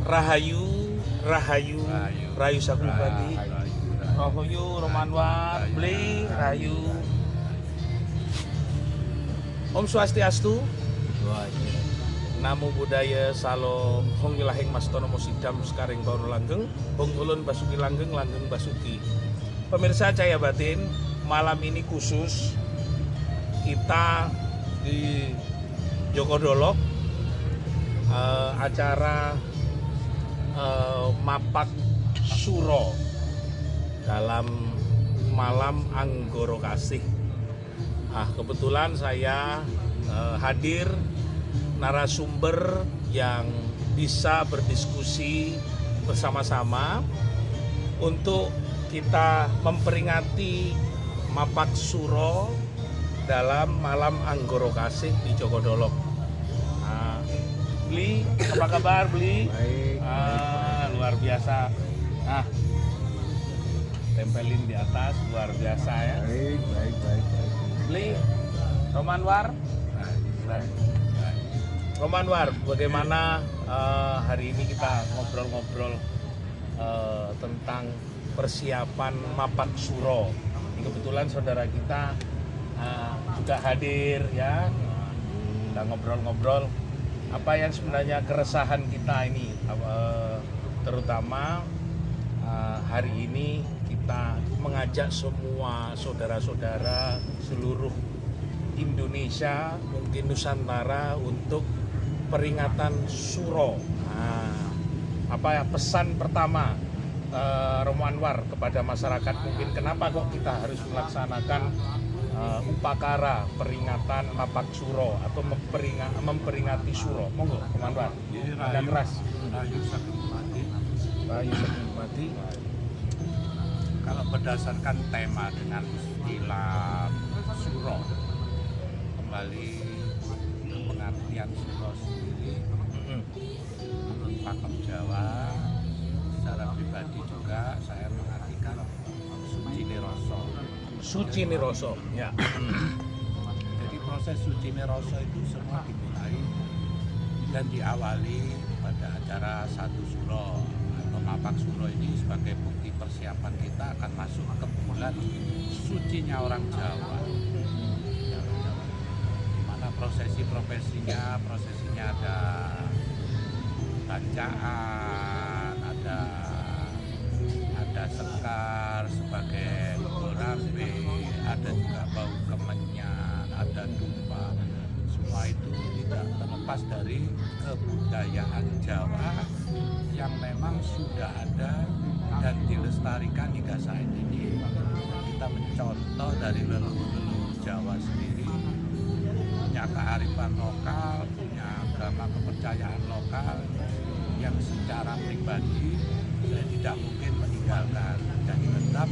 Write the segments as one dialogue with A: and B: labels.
A: Rahayu, Rahayu Sakulbadi, Rahayu Romanwar, Bli, Rahayu. Om Swastiastu, Namo Buddhaya, Salam, Hong Wilahing Mastono Mosidam Sekaring Bauru Langgeng, Hong Ulun Basuki Langgeng, Langgeng Basuki. Pemirsa Cahaya Batin, malam ini khusus kita di Jogodolok, acara Mapak Suro dalam malam Anggoro Kasih. Kebetulan saya hadir narasumber yang bisa berdiskusi bersama-sama untuk kita memperingati Mapak Suro dalam malam Anggoro Kasih di Jogodolok. Bli, apa kabar Bli?
B: Baik,
A: luar biasa. Tempelin di atas, luar biasa ya.
B: Baik.
A: Bli, Romanwar. Romanwar, bagaimana hari ini kita ngobrol-ngobrol tentang persiapan Mapak Suro. Kebetulan saudara kita juga hadir ya. Kita ngobrol-ngobrol apa yang sebenarnya keresahan kita ini, terutama hari ini kita mengajak semua saudara-saudara seluruh Indonesia, mungkin Nusantara, untuk peringatan Suro. Apa ya pesan pertama Romo Anwar kepada masyarakat, mungkin kenapa kok kita harus melaksanakan upakara peringatan Mapak Suro atau memperingati Suro? Monggo, Romo Anwar. Ada keras.
B: Rahayu Sakulbadi.
A: Rahayu Sakulbadi.
B: Kalau berdasarkan tema dengan istilah Suro, kembali ke pengertian Suro sendiri, menurut pakem Jawa, secara pribadi juga saya mengartikan suci niroso.
A: Suci niroso, ya.
B: Jadi proses suci niroso itu semua dimulai dan diawali pada acara Satu Suro atau Mapak Suro ini sebagai bukti persiapan kita akan masuk ke bulan sucinya orang Jawa. Dimana prosesinya ada bacaan, ada sekar sebagai gorambe, ada juga bau kemenyan, ada dumpa. Semua itu tidak terlepas dari kebudayaan Jawa yang memang sudah ada dan dilestarikan hingga saat ini. Kita mencontoh dari leluhur Jawa sendiri, punya kearifan lokal, punya agama kepercayaan lokal yang secara pribadi saya tidak mungkin meninggalkan dan tetap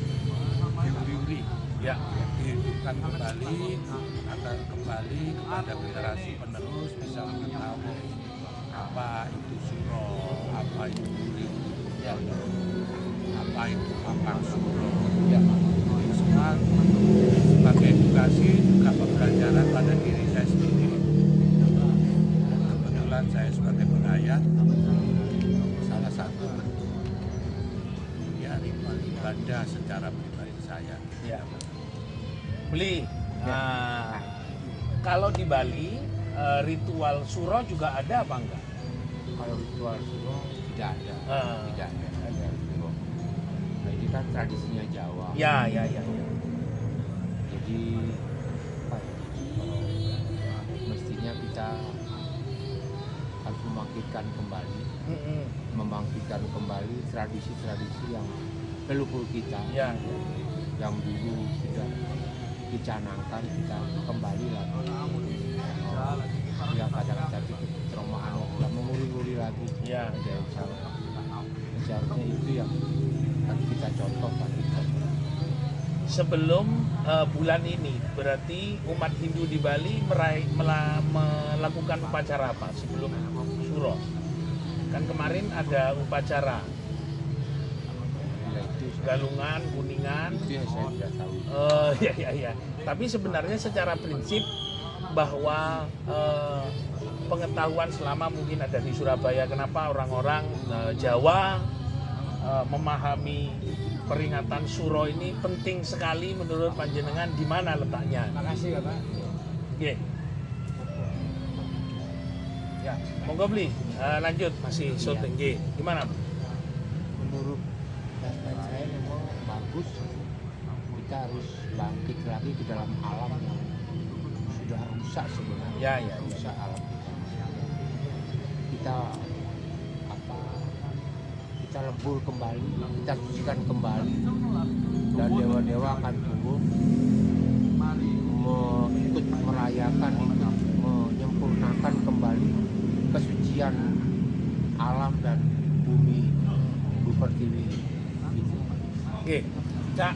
B: diuri-uri, ya, dihidupkan kembali agar kembali kepada generasi penerus bisa mengetahui apa itu Suro, apa itu uri-uri, apa itu Mapak Suro, ya. Ini semua sebagai edukasi juga pembelajaran pada diri saya sendiri. Kebetulan saya sebagai pengayat, salah satu bentuk ya ritual ibadah secara pribadi saya.
A: Ya. Bli, kalau di Bali ritual Suro juga ada apa enggak?
C: Kalau ritual Suro tidak ada, tidak ada Suro. Nah, ini kan tradisinya Jawa.
A: Ya.
C: Jadi apa ya? Kalau mestinya kita harus membangkitkan kembali tradisi-tradisi yang leluhur kita,
A: ya.
C: Yang dulu sudah dicanangkan, kita kembali lagi. Ya kadang-kadang keromaan kita menguri-uri lagi.
A: Ya.
C: Seharusnya itu yang harus kita contoh bagi kita.
A: Sebelum bulan ini, berarti umat Hindu di Bali melakukan upacara apa sebelum Suro? Kan kemarin ada upacara Galungan, Kuningan.
C: Itu yang saya tidak tahu.
A: Ya. Tapi sebenarnya secara prinsip bahwa pengetahuan selama mungkin ada di Surabaya, kenapa orang-orang Jawa memahami peringatan Suro ini penting sekali menurut panjenengan, di mana letaknya?
C: Makasih Bapak.
A: Oke. Ya, monggo beli. Lanjut masih syuting. Nggih. Gimana?
C: Menurut saya memang bagus, kita harus bangkit lagi ke dalam alam yang sudah rusak sebenarnya.
A: Ya.
C: Rusak alam kita kita lebur kembali, kita sucikan kembali, dan dewa-dewa akan turun ikut merayakan itu, menyempurnakan kembali kesucian alam dan bumi pertiwi gitu.
A: Oke, Cak,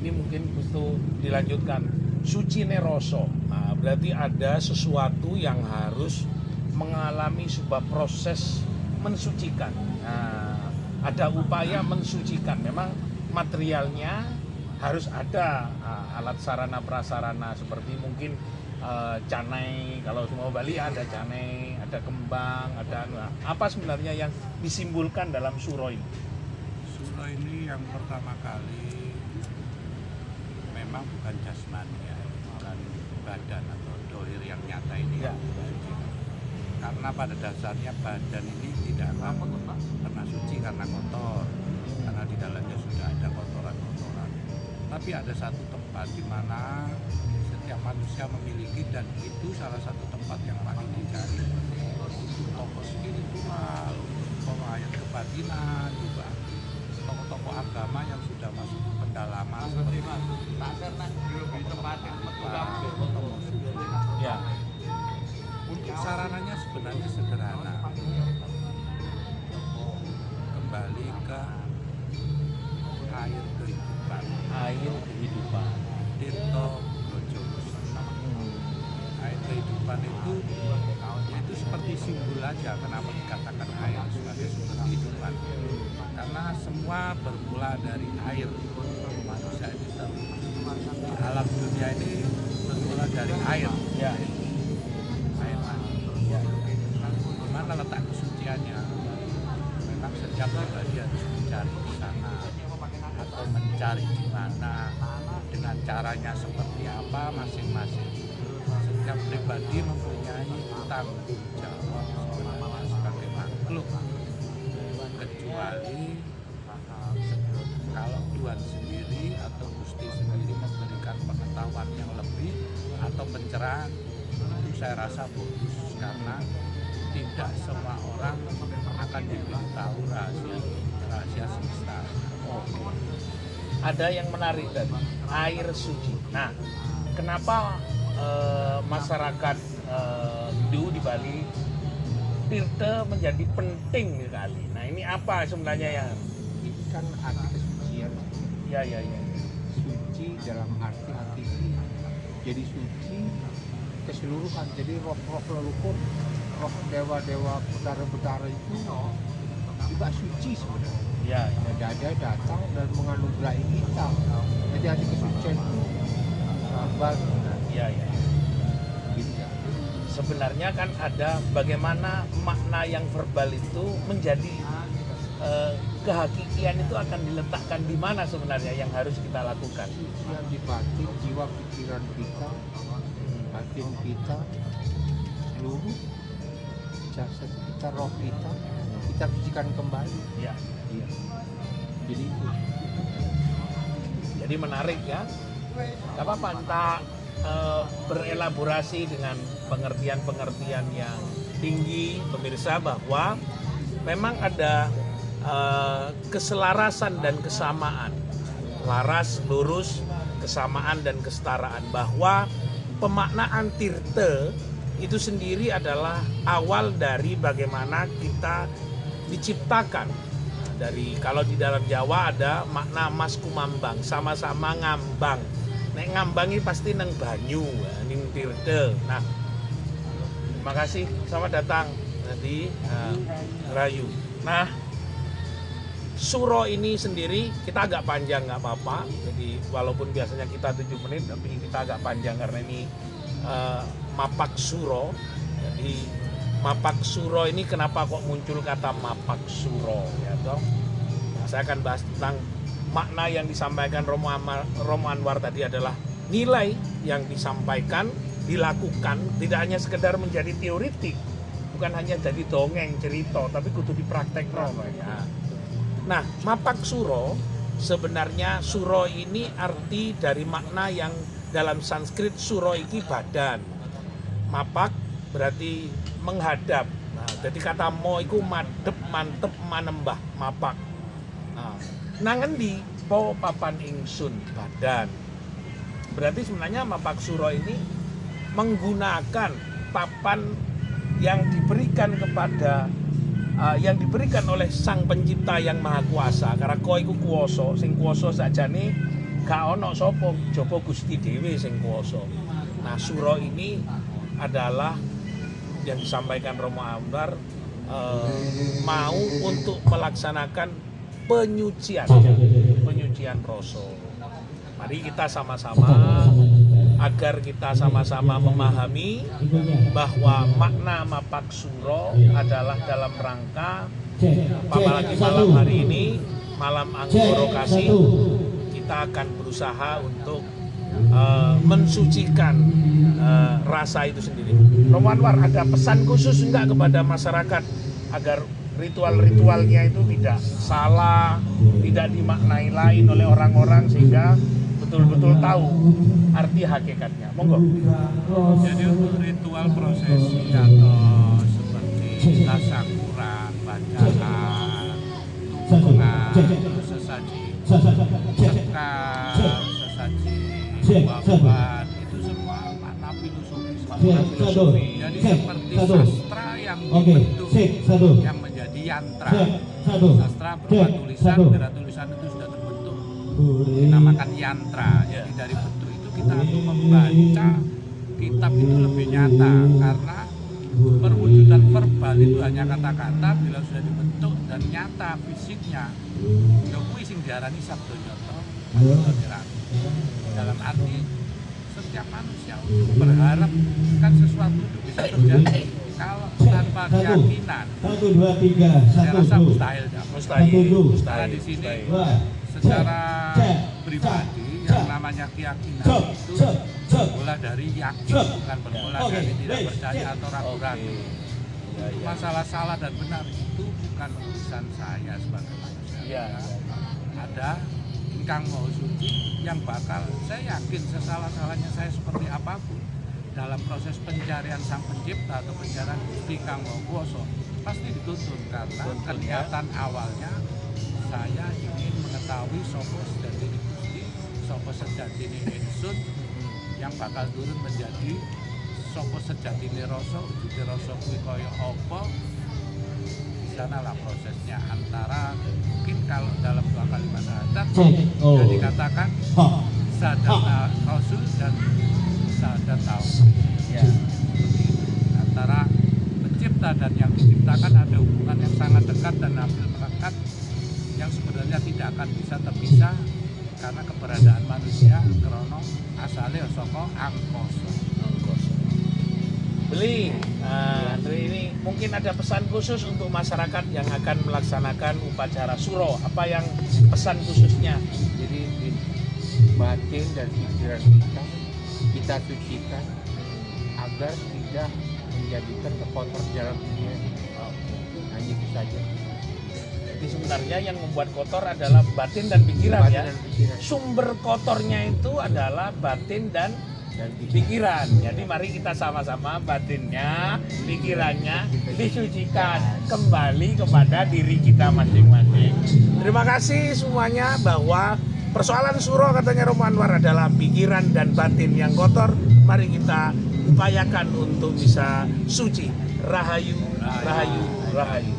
A: ini mungkin butuh dilanjutkan. Suci neroso, nah, berarti ada sesuatu yang harus mengalami sebuah proses mensucikan. Nah, ada upaya mensucikan. Memang materialnya harus ada, alat sarana prasarana seperti mungkin canai. Kalau semua Bali ada canai, ada kembang, ada apa sebenarnya yang disimbolkan dalam suro ini?
B: Suro ini yang pertama kali memang bukan jasmani ya, bukan badan atau dohir yang nyata ini
A: Ya.
B: Karena pada dasarnya badan ini tidak akan pernah suci karena kotor, karena di dalamnya sudah ada kotoran-kotoran. Tapi ada satu tempat di mana setiap manusia memiliki, dan itu salah satu tempat yang paling dicari untuk tokoh spiritual, tokoh ayat kebatinan juga, tokoh-tokoh agama yang sudah masuk ke pendalaman seperti
A: Ya.
B: Untuk sarananya sebenarnya sederhana, kembali ke air kehidupan,
A: Air kehidupan.
B: Tirto Brojo. Air kehidupan itu seperti simbol aja. Kenapa dikatakan air sebagai sumber kehidupan? Karena semua bermula dari air. Manusia itu di alam dunia ini bermula dari air.
A: Ya.
B: Air mani.
A: Ya.
B: Di mana letak kesuciannya? Memang setiap pribadi harus mencari di sana atau mencari di mana, dengan caranya seperti apa masing-masing. Setiap pribadi mempunyai tanggung jawab sebenarnya sebagai makhluk, kecuali kalau Tuhan sendiri atau Gusti sendiri memberikan pengetahuan yang lebih atau pencerahan, itu saya rasa bagus, karena tidak semua orang akan diberitahu rahasia semesta.
A: Ada yang menarik tadi, air suci. Nah, kenapa masyarakat Hindu di Bali tirta menjadi penting sekali? Nah, ini apa sebenarnya yang
C: Ini kan arti kesucian.
A: ya.
C: Suci dalam arti hakiki, jadi suci keseluruhan. Jadi roh-roh leluhur, roh dewa-dewa betara-betara itu juga suci sebenarnya.
A: Ya.
C: Ada datang dan menganugerahi kita. Jadi hati kesucian itu verbal.
A: Ya.
C: Gitu.
A: Sebenarnya kan ada bagaimana makna yang verbal itu menjadi kehakikian itu akan diletakkan di mana sebenarnya yang harus kita lakukan.
C: Sucian di batin, jiwa pikiran kita, batin kita, seluruh jasad kita, roh kita sucikan kembali.
A: Ya.
C: Iya. Jadi itu.
A: Jadi menarik ya. Gak apa-apa kita berelaborasi dengan pengertian-pengertian yang tinggi, pemirsa, bahwa memang ada keselarasan dan kesamaan, laras, lurus, kesamaan dan kesetaraan, bahwa pemaknaan tirta itu sendiri adalah awal dari bagaimana kita diciptakan. Dari kalau di dalam Jawa ada makna mas kumambang, sama-sama ngambang. Nek ngambangi pasti neng banyu, ning tirta. Nah, terima kasih, selamat datang di Rayu. Nah, suro ini sendiri kita agak panjang, nggak apa-apa. Jadi walaupun biasanya kita 7 menit, tapi kita agak panjang karena ini mapak suro. Jadi Mapak Suro ini kenapa kok muncul kata Mapak Suro ya toh? Nah, saya akan bahas tentang makna yang disampaikan Romo Anwar tadi adalah nilai yang disampaikan, dilakukan, tidak hanya sekedar menjadi teoritik, bukan hanya jadi dongeng cerita, tapi kudu dipraktekno ya. Nah, Mapak Suro sebenarnya suro ini arti dari makna yang dalam Sanskrit suro iki badan. Mapak berarti menghadap. Nah, jadi kata mo iku madep, mantep, manembah, mapak. Nah, nangendi po papan ingsun badan. Berarti sebenarnya Mapak Suro ini menggunakan papan yang diberikan kepada yang diberikan oleh Sang Pencipta yang Maha Kuasa. Karena kowe iku kuwasa, sing kuwasa sakjane gak ono sapa, jaba Gusti dhewe sing kuwasa. Nah, suro ini adalah yang disampaikan Romo Anwar mau untuk melaksanakan penyucian rasa. Mari kita sama-sama agar kita sama-sama memahami bahwa makna Mapak Suro adalah dalam rangka apalagi malam hari ini, malam Anggoro Kasih, kita akan berusaha untuk mensucikan rasa itu sendiri. Romo Anwar ada pesan khusus enggak kepada masyarakat agar ritual-ritualnya itu tidak salah, tidak dimaknai lain oleh orang-orang sehingga betul-betul tahu arti hakikatnya. Monggo.
B: Jadi untuk ritual prosesi atau seperti tasyakuran, bacaan, tuntungan, sesaji, sekar, sesaji, buah-buahan, itu semua makna filosofi. Jadi seperti sastra yang dibentuk, yang menjadi yantra. Sastra berupa tulisan, bila tulisan itu sudah terbentuk, dinamakan yantra. Jadi dari bentuk itu kita untuk membaca kitab itu lebih nyata, karena perwujudan verbal itu hanya kata-kata, bila sudah dibentuk dan nyata fisiknya, ya kuwi sing diarani sabda nyata atau tirani. Dalam arti setiap manusia untuk berharap kan sesuatu itu bisa terjadi. Kalau tanpa keyakinan,
D: 1, 2, 3,
B: saya rasa mustahil.
A: Mustahil.
B: Di sini secara pribadi yang namanya keyakinan itu bermula dari yakin, bukan bermula dari tidak percaya atau ragu-ragu. Masalah salah dan benar itu bukan urusan saya sebagai manusia. Ada ingkang mau suci yang bakal, saya yakin sesalah-salahnya saya seperti apapun dalam proses pencarian Sang Pencipta atau pencarian Gusti Kang Maha Kuwasa pasti dituntun, karena kegiatan awalnya saya ingin mengetahui sapa sejatine Gusti, sapa sejatine ingsun yang bakal turun menjadi sapa sejatine rasa, wujude rasa kuwi kaya apa. Di sanalah prosesnya, antara mungkin kalau dalam 2 kalimat syahadat yang dikatakan syahadat rasul dan syahadat tauhid. Antara pencipta dan yang diciptakan ada hubungan yang sangat dekat dan hampir melekat, yang sebenarnya tidak akan bisa terpisah karena keberadaan manusia krono asalnya saka angkasa.
A: Beli, Andre, ini mungkin ada pesan khusus untuk masyarakat yang akan melaksanakan upacara suro. Apa yang pesan khususnya?
C: Jadi di batin dan pikiran kita sucikan agar tidak menjadikan kekotor dalam dunia. Hanya itu saja.
A: Jadi sebenarnya yang membuat kotor adalah batin dan pikiran,
C: Batin
A: ya.
C: dan pikiran.
A: Sumber kotornya itu adalah batin dan pikiran. Jadi mari kita sama-sama batinnya, pikirannya disucikan kembali kepada diri kita masing-masing. Terima kasih semuanya, bahwa persoalan suro katanya Romo Anwar adalah pikiran dan batin yang kotor. Mari kita upayakan untuk bisa suci. Rahayu, rahayu, rahayu.